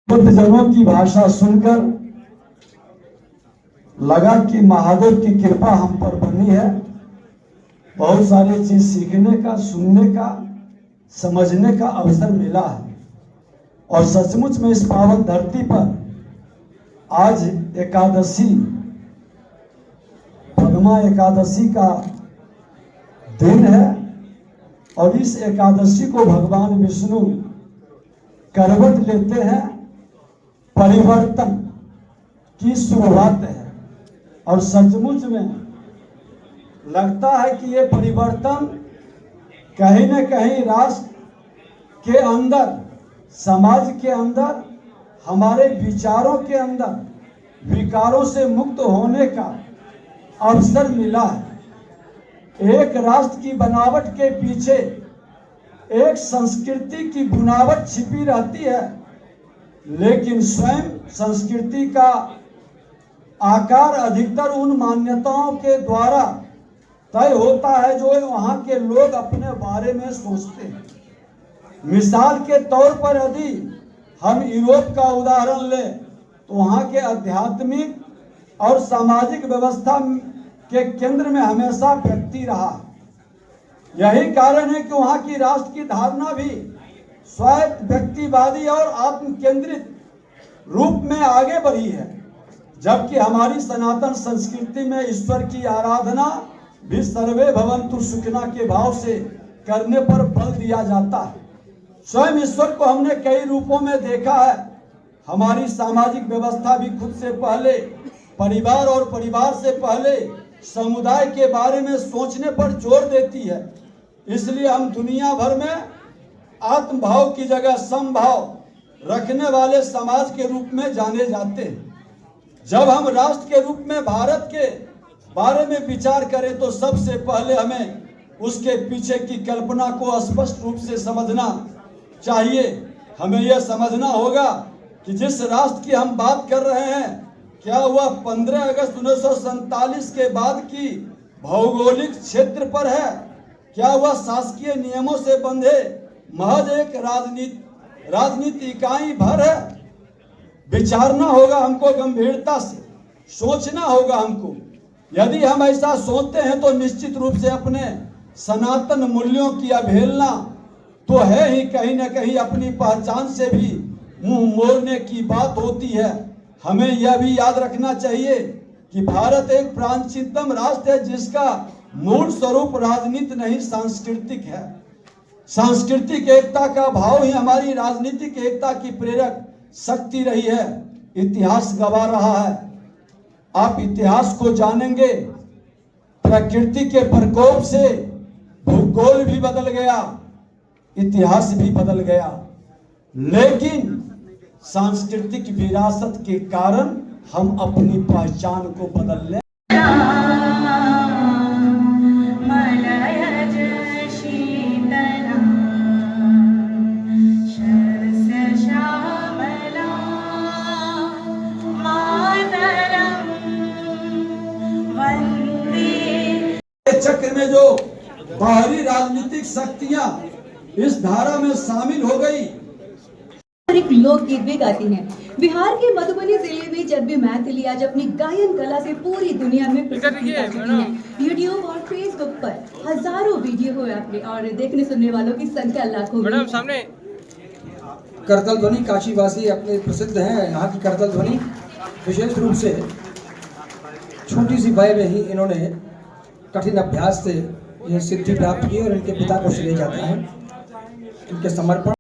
बुद्धजनों की भाषा सुनकर लगा कि महादेव की कृपा हम पर बनी है। बहुत सारी चीज सीखने का, सुनने का, समझने का अवसर मिला है और सचमुच में इस पावन धरती पर आज एकादशी, पद्मा एकादशी का दिन है और इस एकादशी को भगवान विष्णु करवट लेते हैं। परिवर्तन की शुरुआत है और सचमुच में लगता है कि ये परिवर्तन कहीं न कहीं राष्ट्र के अंदर, समाज के अंदर, हमारे विचारों के अंदर विकारों से मुक्त होने का अवसर मिला है। एक राष्ट्र की बनावट के पीछे एक संस्कृति की बुनावट छिपी रहती है, लेकिन स्वयं संस्कृति का आकार अधिकतर उन मान्यताओं के द्वारा तय होता है जो वहाँ के लोग अपने बारे में सोचते हैं। मिसाल के तौर पर यदि हम यूरोप का उदाहरण लें तो वहाँ के आध्यात्मिक और सामाजिक व्यवस्था के केंद्र में हमेशा व्यक्ति रहा। यही कारण है कि वहाँ की राष्ट्र की धारणा भी स्वायत्त, व्यक्तिवादी और आत्म केंद्रित रूप में आगे बढ़ी है, जबकि हमारी सनातन संस्कृति में ईश्वर की आराधना भी सर्वे भवन्तु सुखिनः के भाव से करने पर बल दिया जाता है। स्वयं ईश्वर को हमने कई रूपों में देखा है। हमारी सामाजिक व्यवस्था भी खुद से पहले परिवार और परिवार से पहले समुदाय के बारे में सोचने पर जोर देती है। इसलिए हम दुनिया भर में आत्म भाव की जगह समभाव रखने वाले समाज के रूप में जाने जाते हैं। जब हम राष्ट्र के रूप में भारत के बारे में विचार करें तो सबसे पहले हमें उसके पीछे की कल्पना को स्पष्ट रूप से समझना चाहिए। हमें यह समझना होगा कि जिस राष्ट्र की हम बात कर रहे हैं, क्या वह 15 अगस्त 1947 के बाद की भौगोलिक क्षेत्र पर है? क्या वह शासकीय नियमों से बंधे महज एक राजनीति इकाई भर है? विचारना होगा हमको, गंभीरता से सोचना होगा हमको। यदि हम ऐसा सोचते हैं तो निश्चित रूप से अपने सनातन मूल्यों की अवहेलना तो है ही, कहीं न कहीं अपनी पहचान से भी मुंह मोड़ने की बात होती है। हमें यह भी याद रखना चाहिए कि भारत एक प्राचीनतम राष्ट्र है जिसका मूल स्वरूप राजनीति नहीं सांस्कृतिक है। सांस्कृतिक एकता का भाव ही हमारी राजनीतिक एकता की प्रेरक शक्ति रही है। इतिहास गवाह रहा है। आप इतिहास को जानेंगे, प्रकृति के प्रकोप से भूगोल भी बदल गया, इतिहास भी बदल गया, लेकिन सांस्कृतिक विरासत के कारण हम अपनी पहचान को बदल लें। चक्र में जो बाहरी राजनीतिक शक्तियां इस धारा में शामिल हो गई। एक लोकगीत भी गाती हैं। बिहार के मधुबनी जिले में जब भी मैथिली आज अपनी गायन कला से पूरी दुनिया में प्रसिद्धि पा चुकी है। यूट्यूब और फेसबुक पर हजारों वीडियो हुए अपने और देखने सुनने वालों की संख्या लाखों में। सामने करतल ध्वनि काशीवासी अपने प्रसिद्ध हैं। यहाँ की करतल ध्वनि विशेष रूप से छोटी सी वय में ही इन्होंने कठिन अभ्यास से यह सिद्धि प्राप्त की और इनके पिता को श्रेय जाता है। इनके समर्पण